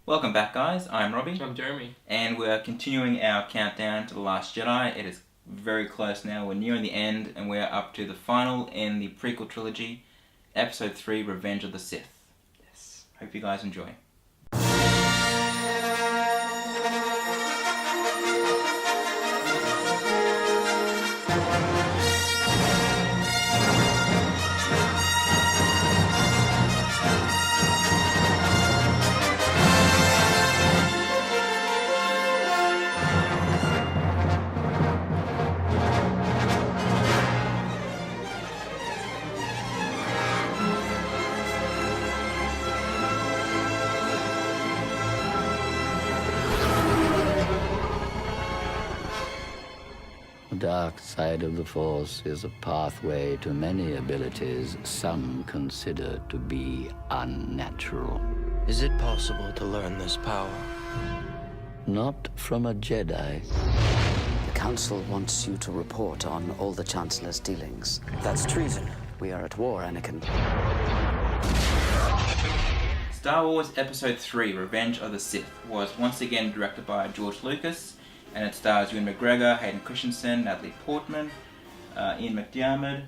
Welcome back, guys. I'm Robbie. I'm Jeremy. And we're continuing our countdown to The Last Jedi. It is very close now. We're nearing the end, and we're up to the final in the prequel trilogy, Episode 3, Revenge of the Sith. Yes. Hope you guys enjoy. The dark side of the Force is a pathway to many abilities some consider to be unnatural. Is it possible to learn this power? Not from a Jedi. The Council wants you to report on all the Chancellor's dealings. That's treason. We are at war, Anakin. Star Wars Episode 3, Revenge of the Sith, was once again directed by George Lucas, and it stars Ewan McGregor, Hayden Christensen, Natalie Portman, Ian McDiarmid.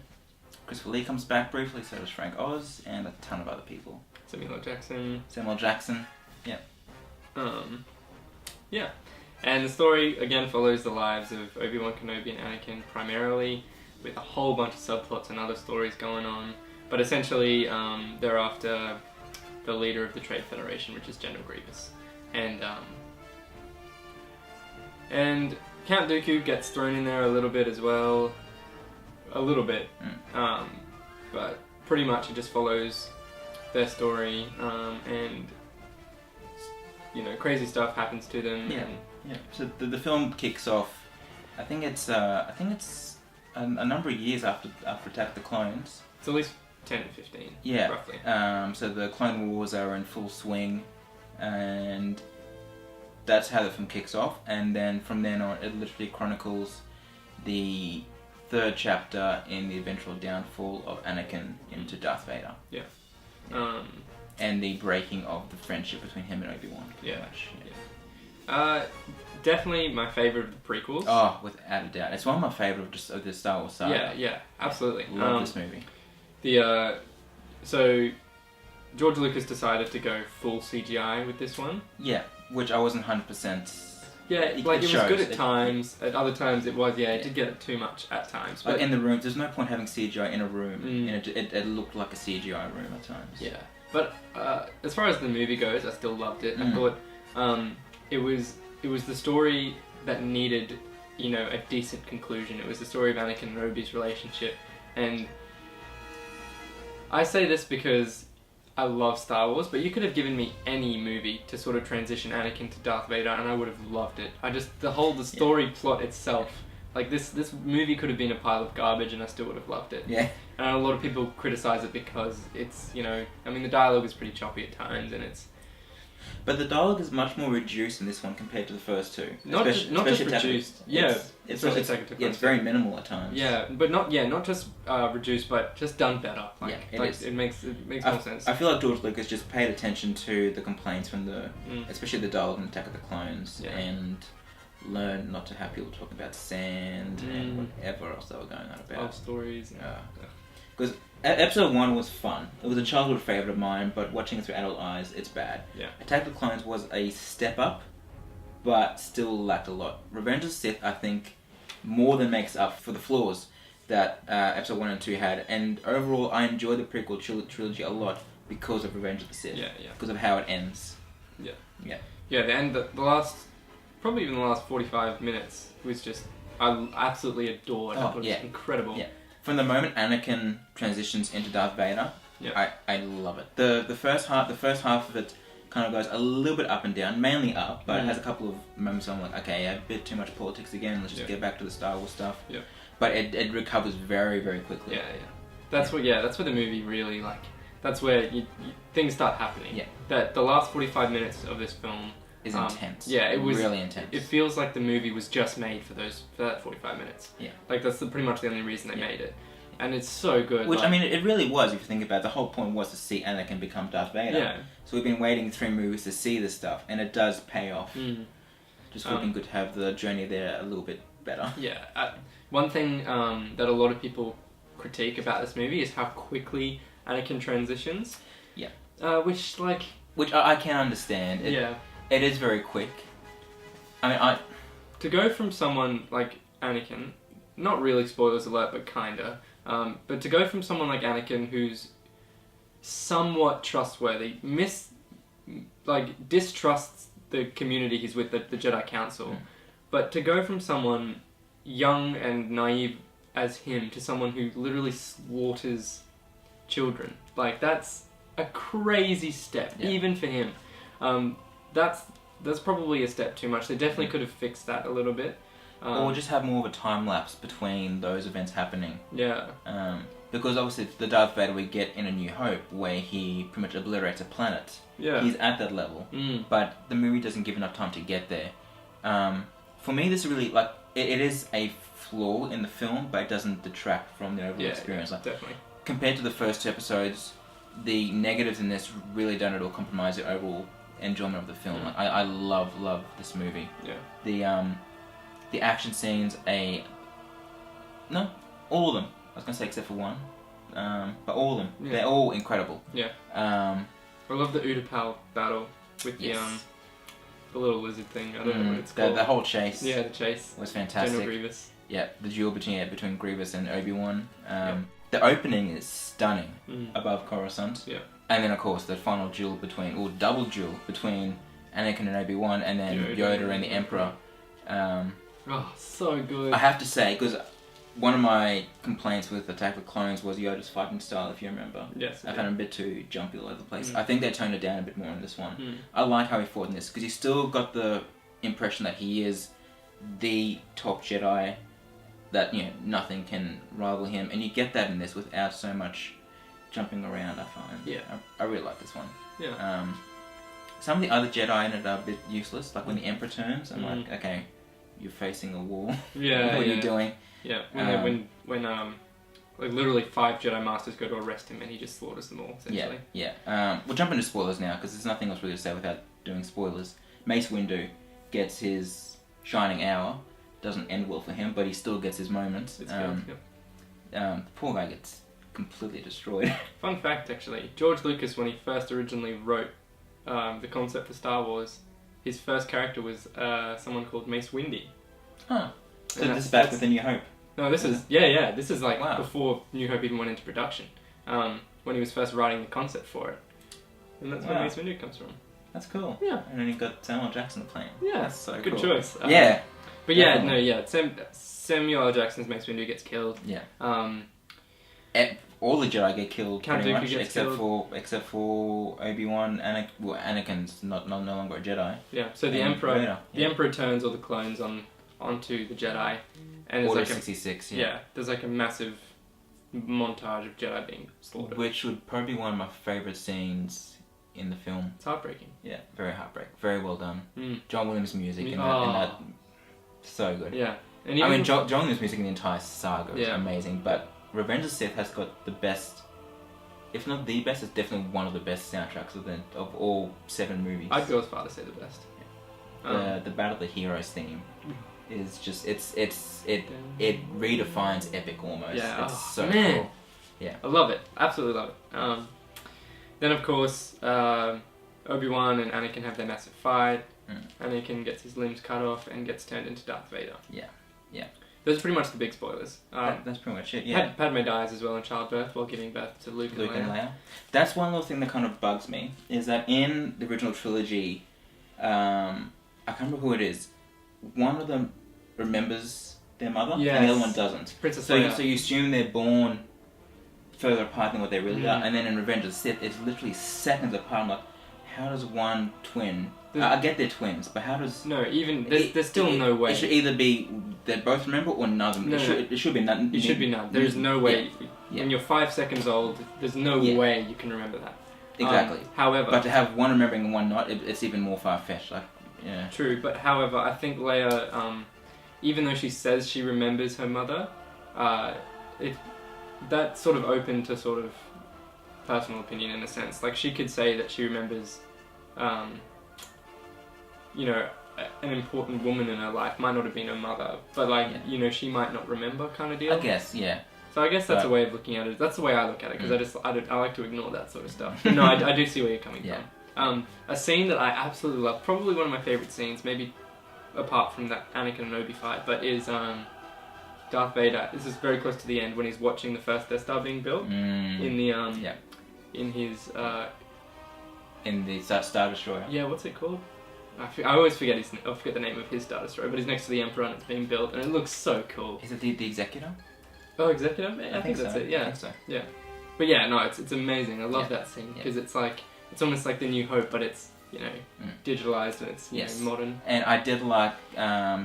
Christopher Lee comes back briefly, so does Frank Oz, and a ton of other people. Samuel Jackson. Yeah. Yeah. And the story, again, follows the lives of Obi-Wan Kenobi and Anakin primarily, with a whole bunch of subplots and other stories going on. But essentially, they're after the leader of the Trade Federation, which is General Grievous. And Count Dooku gets thrown in there a little bit as well. A little bit. But pretty much it just follows their story, and crazy stuff happens to them. Yeah. So the film kicks off. I think it's a number of years after Attack of the Clones. It's at least 10 to 15. Yeah. Roughly. So the Clone Wars are in full swing, and that's how the film kicks off. And then from then on, it literally chronicles the third chapter in the eventual downfall of Anakin into Darth Vader. Yeah. And the breaking of the friendship between him and Obi-Wan. Yeah. Definitely my favourite of the prequels. Oh, without a doubt. It's one of my favourite of the Star Wars saga. Yeah, absolutely. Love this movie. So George Lucas decided to go full CGI with this one. Yeah, which I wasn't 100%. Yeah, it was good at times. At other times, it was. Yeah, it did get it too much at times. But in the room, there's no point having CGI in a room. And it looked like a CGI room at times. Yeah, but as far as the movie goes, I still loved it. I thought it was the story that needed, a decent conclusion. It was the story of Anakin and Obi's relationship, and I say this because I love Star Wars, but you could have given me any movie to sort of transition Anakin to Darth Vader, and I would have loved it. The story plot itself, like this movie could have been a pile of garbage, and I still would have loved it. Yeah. And a lot of people criticize it because it's, the dialogue is pretty choppy at times, and it's. But the dialogue is much more reduced in this one compared to the first two. Not just reduced. It's very minimal at times. Yeah, but not just reduced, but just done better. It makes more sense. I feel like George Lucas just paid attention to the complaints from especially the dialogue in Attack of the Clones, and learned not to have people talking about sand and whatever else they were going on about. Love stories. Because Episode 1 was fun. It was a childhood favourite of mine, but watching it through adult eyes, it's bad. Yeah. Attack of the Clones was a step up, but still lacked a lot. Revenge of the Sith, I think, more than makes up for the flaws that Episode 1 and 2 had. And overall, I enjoyed the prequel trilogy a lot because of Revenge of the Sith. Yeah. Because of how it ends. Yeah. Yeah, the end, the last, probably even the last 45 minutes was just, I absolutely adored. I thought it was incredible. Yeah. From the moment Anakin transitions into Darth Vader, I love it. The first half of it kind of goes a little bit up and down, mainly up, but it has a couple of moments where I'm like, okay, a bit too much politics again. Let's just get back to the Star Wars stuff. Yeah. But it recovers very, very quickly. Yeah. That's where the movie really that's where things start happening. Yeah. That the last 45 minutes of this film is intense. Yeah, it was really intense. It feels like the movie was just made for that 45 minutes. Yeah. Like that's pretty much the only reason they made it. and it's so good. Which, I mean, it really was, if you think about it. The whole point was to see Anakin become Darth Vader. Yeah. So we've been waiting 3 movies to see this stuff, and it does pay off. Just would have been good to have the journey there a little bit better. Yeah. One thing that a lot of people critique about this movie is how quickly Anakin transitions. Yeah. Which I can understand. It is very quick. I mean, to go from someone like Anakin, not really spoilers alert, but kinda, but to go from someone like Anakin who's somewhat trustworthy, distrusts the community he's with, the Jedi Council, but to go from someone young and naive as him to someone who literally slaughters children, that's a crazy step, even for him. That's probably a step too much. They definitely could have fixed that a little bit. Or just have more of a time lapse between those events happening. Yeah. Because obviously the Darth Vader we get in A New Hope, where he pretty much obliterates a planet, he's at that level. But the movie doesn't give enough time to get there. For me, this is really, it is a flaw in the film, but it doesn't detract from the overall experience. Definitely. Compared to the first 2 episodes, the negatives in this really don't at all compromise the overall enjoyment of the film. I love this movie. Yeah. The action scenes, all of them. I was gonna say except for one, but all of them. Yeah. They're all incredible. Yeah. I love the Utapau battle with the little lizard thing. I don't know what it's called. The whole chase. Yeah, the chase was fantastic. General Grievous. Yeah, the duel between Grievous and Obi-Wan. The opening is stunning above Coruscant. Yeah. And then, of course, the final duel double duel between Anakin and Obi-Wan, and then Yoda and the Emperor. So good. I have to say, because one of my complaints with Attack of the Clones was Yoda's fighting style, if you remember. Yes. I found him a bit too jumpy all over the place. I think they toned it down a bit more in this one. I like how he fought in this, because you still got the impression that he is the top Jedi, that, nothing can rival him, and you get that in this without so much jumping around, I find. Yeah. I really like this one. Yeah. Some of the other Jedi in it are a bit useless, like when the Emperor turns, I'm like, okay, you're facing a wall. Yeah. What are you doing? Yeah. When literally 5 Jedi Masters go to arrest him and he just slaughters them all, essentially. Yeah. We'll jump into spoilers now, because there's nothing else really to say without doing spoilers. Mace Windu gets his shining hour. Doesn't end well for him, but he still gets his moments. The poor guy gets completely destroyed. Fun fact, actually, George Lucas, when he first originally wrote the concept for Star Wars, his first character was someone called Mace Windu. Huh. So this is back with A New Hope? No, this is this is before New Hope even went into production. When he was first writing the concept for it, and that's where Mace Windu comes from. That's cool. Yeah. And then you got Samuel Jackson playing. Yeah, that's so good cool. choice. But Samuel L. Jackson's Mace Windu gets killed. Yeah. All the Jedi get killed, Count pretty Dooku much, gets except for Obi-Wan. Anakin's no longer a Jedi. Yeah. So the Emperor turns all the clones onto the Jedi, and Order 66. Yeah. There's a massive montage of Jedi being slaughtered, which would probably be one of my favourite scenes in the film. It's heartbreaking. Yeah, very heartbreaking. Very well done. John Williams' music in that, so good. Yeah. And John Williams' music in the entire saga is amazing, but Revenge of the Sith has got the best, if not the best, it's definitely one of the best soundtracks of all 7 movies. I'd go as far to say the best. The Battle of the Heroes theme is just, it redefines epic almost. Yeah. It's so cool. Yeah. I love it. Absolutely love it. Then of course, Obi-Wan and Anakin have their massive fight. Anakin gets his limbs cut off and gets turned into Darth Vader. Yeah. Those are pretty much the big spoilers. That's pretty much it, yeah. Padme dies as well in childbirth while giving birth to Luke and Leia. That's one little thing that kind of bugs me, is that in the original trilogy, I can't remember who it is, one of them remembers their mother, and the other one doesn't. Princess Leia. So you assume they're born further apart than what they really are, and then in Revenge of the Sith, it's literally seconds apart. I'm like, how does one twin... I get they're twins, but how does... No, even... There's still no way. It should either be they both remember or none of them. It should be none. It should be none. There's no way. Yeah. When you're 5 seconds old, there's no way you can remember that. Exactly. However... But to have one remembering and one not, it's even more far-fetched. True, but however, I think Leia, even though she says she remembers her mother, that's sort of open to sort of personal opinion in a sense. Like, she could say that she remembers, you know, an important woman in her life. Might not have been her mother, but like, you know, she might not remember, kind of deal. I guess, yeah. So I guess that's a way of looking at it. That's the way I look at it, because I like to ignore that sort of stuff. But no, I do see where you're coming from. A scene that I absolutely love, probably one of my favourite scenes, maybe apart from that Anakin and Obi fight, but is Darth Vader. This is very close to the end when he's watching the first Death Star being built in the in his in the Star Destroyer. Yeah, what's it called? I always forget the name of his Star Destroyer, but he's next to the Emperor and it's being built, and it looks so cool. Is it the Executor? Oh, Executive? Yeah, I think that's it. Yeah, I think so. Yeah, but yeah, no, it's amazing. I love that scene because it's like it's almost like the New Hope, but it's digitalized and it's you know, modern. And I did like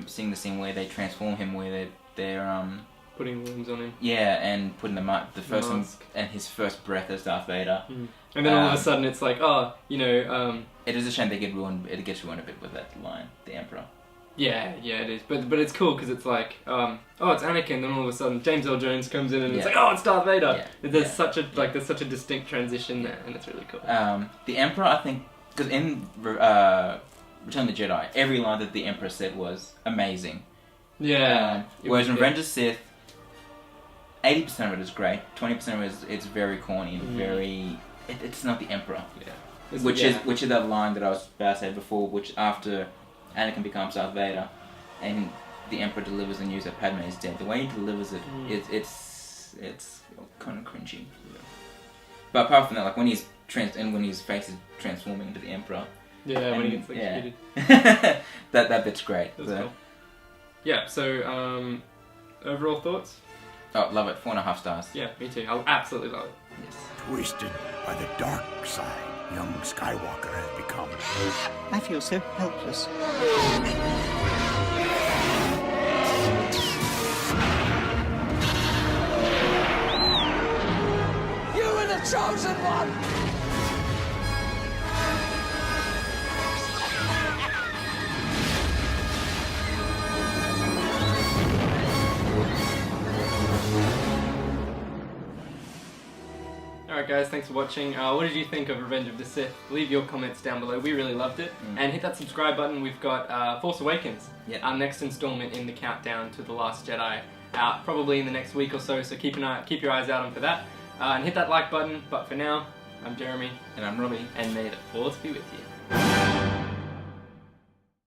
seeing the scene where they transform him, where they're putting worms on him. Yeah, and putting the first and his first breath as Darth Vader. And then all of a sudden it's like, oh, you know. It is a shame they get ruined. It gets ruined a bit with that line, the Emperor. Yeah, it is. But it's cool because it's like, oh, it's Anakin. Then all of a sudden James Earl Jones comes in and it's like, oh, it's Darth Vader. Yeah. There's such a there's such a distinct transition there, and it's really cool. The Emperor, I think, because in Return of the Jedi, every line that the Emperor said was amazing. Yeah. Whereas in Revenge of the Sith, 80% of it is great. 20% of it it's very corny and very. It's not the Emperor. Yeah. Which is that line that I was about to say before, which after Anakin becomes Darth Vader, and the Emperor delivers the news that Padme is dead. The way he delivers it, it's kind of cringy. Yeah. But apart from that, like when when his face is transforming into the Emperor. Yeah, when he gets executed. that bit's great. That's cool. Yeah. So overall thoughts? Oh, love it. 4.5 stars. Yeah, me too. I'll absolutely love it. Yes. Twisted by the dark side, young Skywalker has become. I feel so helpless. You were the chosen one! Alright guys, thanks for watching. What did you think of Revenge of the Sith? Leave your comments down below, we really loved it. And hit that subscribe button. We've got Force Awakens, our next installment in the countdown to The Last Jedi, out probably in the next week or so, so keep your eyes out for that. And hit that like button, but for now, I'm Jeremy. And I'm Robbie. And may the Force be with you.